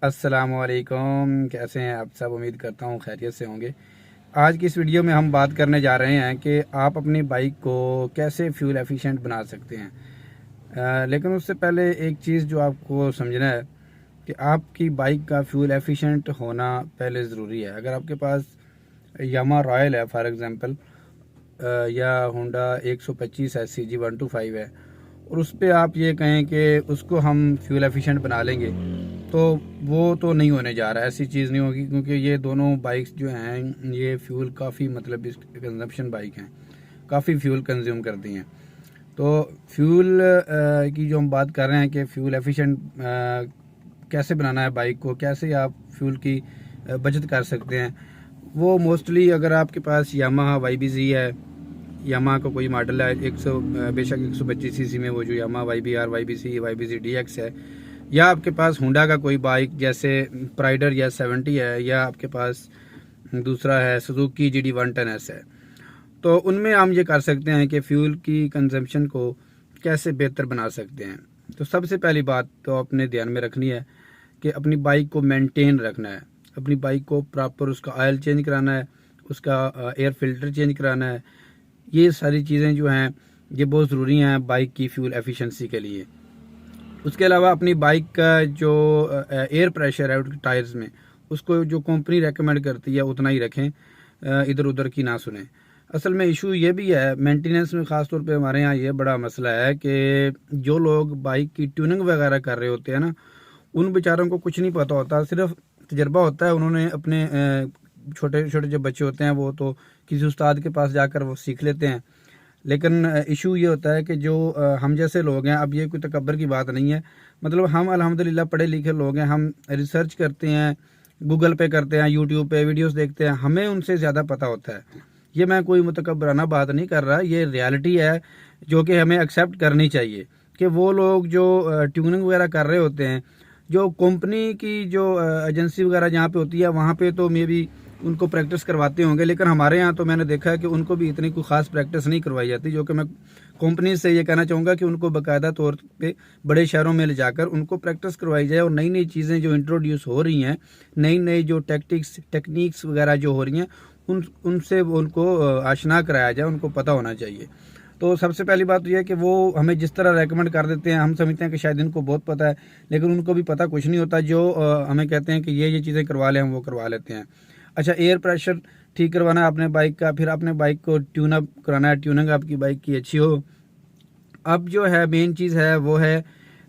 अस्सलामुअलैकुम, कैसे हैं आप सब। उम्मीद करता हूँ खैरियत से होंगे। आज की इस वीडियो में हम बात करने जा रहे हैं कि आप अपनी बाइक को कैसे फ्यूल एफिशिएंट बना सकते हैं। लेकिन उससे पहले एक चीज़ जो आपको समझना है कि आपकी बाइक का फ्यूल एफिशिएंट होना पहले ज़रूरी है। अगर आपके पास यामा रॉयल है फॉर एग्ज़ाम्पल, या होंडा 125 है, CG125 है, और उस पर आप ये कहें कि उसको हम फ्यूल एफिशिएंट बना लेंगे, तो वो तो नहीं होने जा रहा है। ऐसी चीज़ नहीं होगी, क्योंकि ये दोनों बाइक्स जो हैं ये फ्यूल काफ़ी मतलब कंजम्पशन बाइक हैं, काफ़ी फ्यूल कंज्यूम करती हैं। तो फ्यूल की जो हम बात कर रहे हैं कि फ्यूल एफिशिएंट कैसे बनाना है बाइक को, कैसे आप फ्यूल की बचत कर सकते हैं, वो मोस्टली अगर आपके पास यामाहा YBZ है, यामाहा का कोई मॉडल है 100 बेशक 125 सीसी में, वो जो यामाहा YBR YBZ DX है, या आपके पास होंडा का कोई बाइक जैसे प्राइडर या 70 है, या आपके पास दूसरा है सुजुकी GD110S है, तो उनमें हम ये कर सकते हैं कि फ्यूल की कंजम्पशन को कैसे बेहतर बना सकते हैं। तो सबसे पहली बात तो अपने ध्यान में रखनी है कि अपनी बाइक को मेंटेन रखना है, अपनी बाइक को प्रॉपर उसका ऑयल चेंज कराना है, उसका एयर फिल्टर चेंज कराना है। ये सारी चीज़ें जो हैं ये बहुत ज़रूरी हैं बाइक की फ्यूल एफिशिएंसी के लिए। उसके अलावा अपनी बाइक का जो एयर प्रेशर है टायर्स में, उसको जो कंपनी रेकमेंड करती है उतना ही रखें, इधर उधर की ना सुने। असल में इशू ये भी है मेंटेनेंस में, ख़ास तौर पे हमारे यहाँ ये बड़ा मसला है कि जो लोग बाइक की ट्यूनिंग वगैरह कर रहे होते हैं ना, उन बेचारों को कुछ नहीं पता होता, सिर्फ तजर्बा होता है। उन्होंने अपने छोटे छोटे जो बच्चे होते हैं वो तो किसी उस्ताद के पास जाकर वो सीख लेते हैं। लेकिन इशू ये होता है कि जो हम जैसे लोग हैं, अब ये कोई तकब्बर की बात नहीं है, मतलब हम अल्हम्दुलिल्लाह पढ़े लिखे लोग हैं, हम रिसर्च करते हैं, गूगल पे करते हैं, यूट्यूब पे वीडियोस देखते हैं, हमें उनसे ज़्यादा पता होता है। ये मैं कोई मुतकब्बराना बात नहीं कर रहा, ये रियलिटी है जो कि हमें एक्सेप्ट करनी चाहिए कि वो लोग जो ट्यूनिंग वगैरह कर रहे होते हैं, जो कंपनी की जो एजेंसी वगैरह जहाँ पे होती है वहाँ पे तो मे बी उनको प्रैक्टिस करवाते होंगे, लेकिन हमारे यहाँ तो मैंने देखा है कि उनको भी इतनी कोई ख़ास प्रैक्टिस नहीं करवाई जाती। जो कि मैं कंपनी से ये कहना चाहूँगा कि उनको बाकायदा तौर पे बड़े शहरों में ले जाकर उनको प्रैक्टिस करवाई जाए, और नई नई चीज़ें जो इंट्रोड्यूस हो रही हैं, नई नई जो टेक्निक्स वगैरह जो हो रही हैं, उनसे उनको आशना कराया जाए, उनको पता होना चाहिए। तो सबसे पहली बात तो यह है कि वो हमें जिस तरह रेकमेंड कर देते हैं, हम समझते हैं कि शायद इनको बहुत पता है, लेकिन उनको भी पता कुछ नहीं होता। जो हमें कहते हैं कि ये चीज़ें करवा लें, हम वो करवा लेते हैं। अच्छा, एयर प्रेशर ठीक करवाना है अपने बाइक का, फिर अपने बाइक को ट्यून अप कराना है, ट्यूनिंग आपकी बाइक की अच्छी हो। अब जो है मेन चीज़ है वो है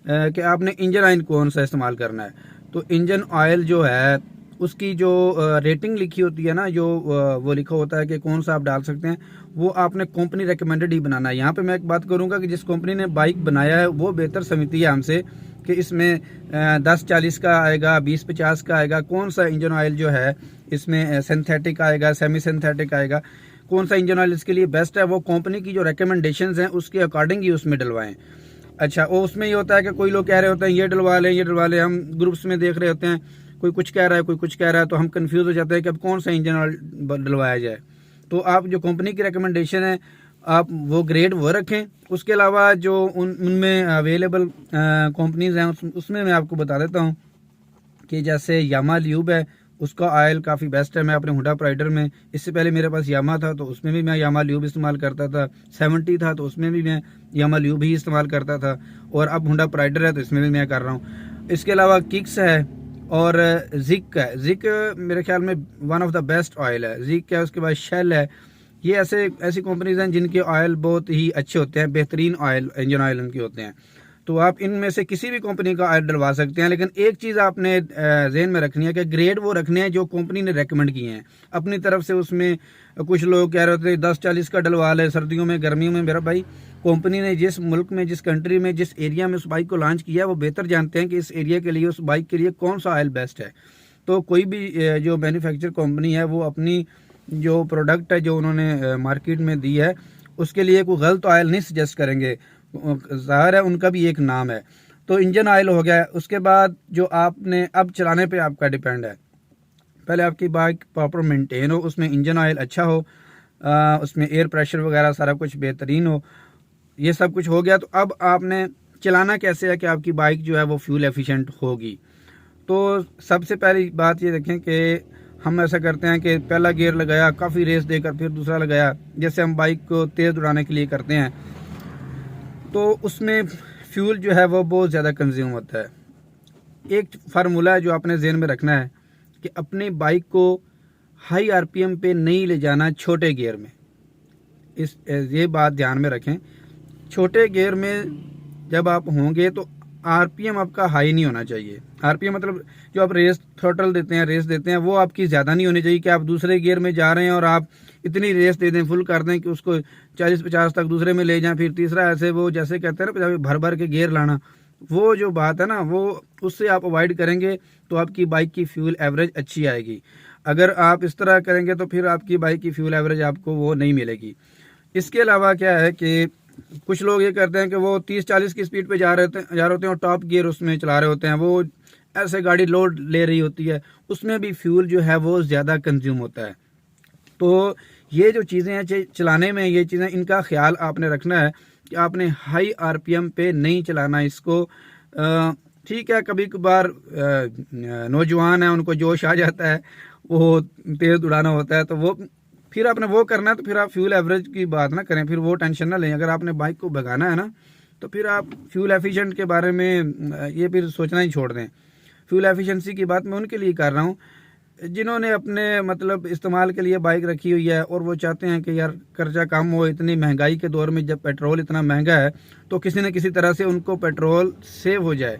कि आपने इंजन ऑयल कौन सा इस्तेमाल करना है। तो इंजन ऑयल जो है उसकी जो रेटिंग लिखी होती है ना, जो वो लिखा होता है कि कौन सा आप डाल सकते हैं, वो आपने कंपनी रेकमेंडेड ही बनाना है। यहाँ पे मैं एक बात करूँगा कि जिस कंपनी ने बाइक बनाया है वो बेहतर समझती है हमसे कि इसमें 10-40 का आएगा, 20-50 का आएगा, कौन सा इंजन ऑयल जो है इसमें सिंथेटिक आएगा, सेमी सिंथेटिक आएगा, कौन सा इंजन ऑयल इसके लिए बेस्ट है, वो कंपनी की जो रिकमेंडेशंस हैं उसके अकॉर्डिंग ही उसमें डलवाएं। अच्छा, वो उसमें ये होता है कि कोई लोग कह रहे होते हैं ये डलवा लें, ये डलवा लें, हम ग्रुप्स में देख रहे होते हैं, कोई कुछ कह रहा है, कोई कुछ कह रहा है, तो हम कंफ्यूज हो जाते हैं कि अब कौन सा इंजन ऑयल डलवाया जाए। तो आप जो कंपनी की रिकमेंडेशन है आप वो ग्रेड वो रखें। उसके अलावा जो उनमें अवेलेबल कंपनीज हैं उसमें मैं आपको बता देता हूँ कि जैसे यामा ल्यूब है, उसका ऑयल काफ़ी बेस्ट है। मैं अपने होंडा प्राइडर में, इससे पहले मेरे पास यामा था तो उसमें भी मैं यामा ल्यूब इस्तेमाल करता था, 70 था तो उसमें भी मैं यामा ल्यूब ही इस्तेमाल करता था, और अब होंडा प्राइडर है तो इसमें भी मैं कर रहा हूँ। इसके अलावा किक्स है और जिक है। जिक मेरे ख्याल में one of the best oil है, जिक है। उसके बाद शेल है। ये ऐसी कंपनीज हैं जिनके ऑयल बहुत ही अच्छे होते हैं, बेहतरीन ऑयल, इंजन ऑयल उनके होते हैं। तो आप इनमें से किसी भी कंपनी का ऑयल डलवा सकते हैं, लेकिन एक चीज़ आपने जहन में रखनी है कि ग्रेड वो रखने हैं जो कंपनी ने रेकमेंड किए हैं। अपनी तरफ से उसमें कुछ लोग कह रहे होते 10-40 का डलवा ले सर्दियों में, गर्मियों में। मेरा भाई, कंपनी ने जिस मुल्क में, जिस कंट्री में, जिस एरिया में उस बाइक को लॉन्च किया है वो बेहतर जानते हैं कि इस एरिया के लिए, उस बाइक के लिए कौन सा ऑयल बेस्ट है। तो कोई भी जो मैन्युफैक्चर कंपनी है वो अपनी जो प्रोडक्ट है जो उन्होंने मार्केट में दी है उसके लिए कोई गलत ऑयल नहीं सजेस्ट करेंगे। ज़ाहिर है उनका भी एक नाम है। तो इंजन ऑयल हो गया। उसके बाद जो आपने अब चलाने पे आपका डिपेंड है, पहले आपकी बाइक प्रॉपर मेंटेन हो, उसमें इंजन ऑयल अच्छा हो, उसमें एयर प्रेशर वगैरह सारा कुछ बेहतरीन हो। ये सब कुछ हो गया तो अब आपने चलाना कैसे है कि आपकी बाइक जो है वो फ्यूल एफिशिएंट होगी। तो सबसे पहली बात ये देखें कि हम ऐसा करते हैं कि पहला गियर लगाया, काफ़ी रेस देकर फिर दूसरा लगाया, जैसे हम बाइक को तेज़ उड़ाने के लिए करते हैं, तो उसमें फ्यूल जो है वो बहुत ज़्यादा कंज्यूम होता है। एक फार्मूला है जो आपने ज़हन में रखना है कि अपनी बाइक को हाई आरपीएम पे नहीं ले जाना छोटे गियर में। ये बात ध्यान में रखें, छोटे गियर में जब आप होंगे तो आरपीएम आपका हाई नहीं होना चाहिए। आरपीएम मतलब जो आप रेस थ्रोटल देते हैं, रेस देते हैं, वो आपकी ज़्यादा नहीं होनी चाहिए कि आप दूसरे गियर में जा रहे हैं और आप इतनी रेस दे दें, फुल कर दें कि उसको 40-50 तक दूसरे में ले जाएं, फिर तीसरा ऐसे वो जैसे कहते हैं ना भर भर के गियर लाना, वो जो बात है ना वो उससे आप अवॉइड करेंगे तो आपकी बाइक की फ्यूल एवरेज अच्छी आएगी। अगर आप इस तरह करेंगे तो फिर आपकी बाइक की फ्यूल एवरेज आपको वो नहीं मिलेगी। इसके अलावा क्या है कि कुछ लोग ये करते हैं कि वो 30-40 की स्पीड पे जा रहे होते हैं और टॉप गियर उसमें चला रहे होते हैं, वो ऐसे गाड़ी लोड ले रही होती है, उसमें भी फ्यूल जो है वो ज़्यादा कंज्यूम होता है। तो ये जो चीज़ें हैं चलाने में, ये चीज़ें इनका ख्याल आपने रखना है कि आपने हाई आरपीएम पे नहीं चलाना इसको। ठीक है, कभी कभार नौजवान है, उनको जोश आ जाता है, वो तेज़ उड़ाना होता है, तो वो फिर आपने वो करना है, तो फिर आप फ्यूल एवरेज की बात ना करें, फिर वो टेंशन ना लें। अगर आपने बाइक को भगाना है ना, तो फिर आप फ्यूल एफिशिएंट के बारे में ये फिर सोचना ही छोड़ दें। फ्यूल एफिशिएंसी की बात मैं उनके लिए कर रहा हूँ जिन्होंने अपने मतलब इस्तेमाल के लिए बाइक रखी हुई है और वो चाहते हैं कि यार खर्चा कम हो। इतनी महंगाई के दौर में जब पेट्रोल इतना महंगा है तो किसी न किसी तरह से उनको पेट्रोल सेव हो जाए,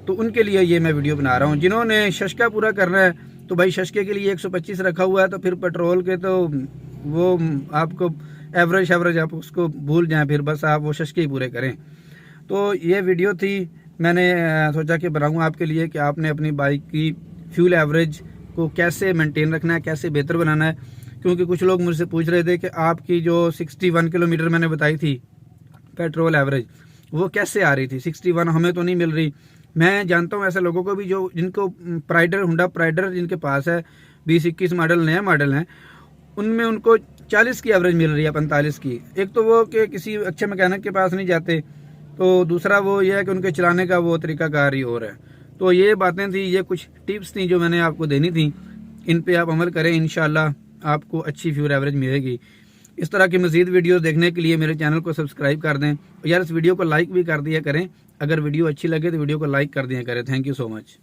तो उनके लिए ये मैं वीडियो बना रहा हूँ। जिन्होंने शशका पूरा करना है तो भाई शशके के लिए 125 रखा हुआ है, तो फिर पेट्रोल के तो वो आपको एवरेज आप उसको भूल जाएं, फिर बस आप वो शशके ही पूरे करें। तो ये वीडियो थी, मैंने सोचा कि बनाऊँ आपके लिए कि आपने अपनी बाइक की फ्यूल एवरेज को कैसे मेंटेन रखना है, कैसे बेहतर बनाना है। क्योंकि कुछ लोग मुझसे पूछ रहे थे कि आपकी जो 61 किलोमीटर मैंने बताई थी पेट्रोल एवरेज, वो कैसे आ रही थी 61, हमें तो नहीं मिल रही। मैं जानता हूँ ऐसे लोगों को भी जो जिनको प्राइडर, हुंडा प्राइडर जिनके पास है, 20-21 मॉडल, नया मॉडल हैं, उनमें उनको 40 की एवरेज मिल रही है, 45 की। एक तो वो कि किसी अच्छे मैकेनिक के पास नहीं जाते, तो दूसरा वो ये है कि उनके चलाने का वो तरीकाकार ही और है। तो ये बातें थी, ये कुछ टिप्स थी जो मैंने आपको देनी थी, इन पे आप अमल करें, इंशाल्लाह आपको अच्छी फ्यूल एवरेज मिलेगी। इस तरह की मज़ीद वीडियोस देखने के लिए मेरे चैनल को सब्सक्राइब कर दें और यार इस वीडियो को लाइक भी कर दिया करें। अगर वीडियो अच्छी लगे तो वीडियो को लाइक कर दिया करें। Thank you so much.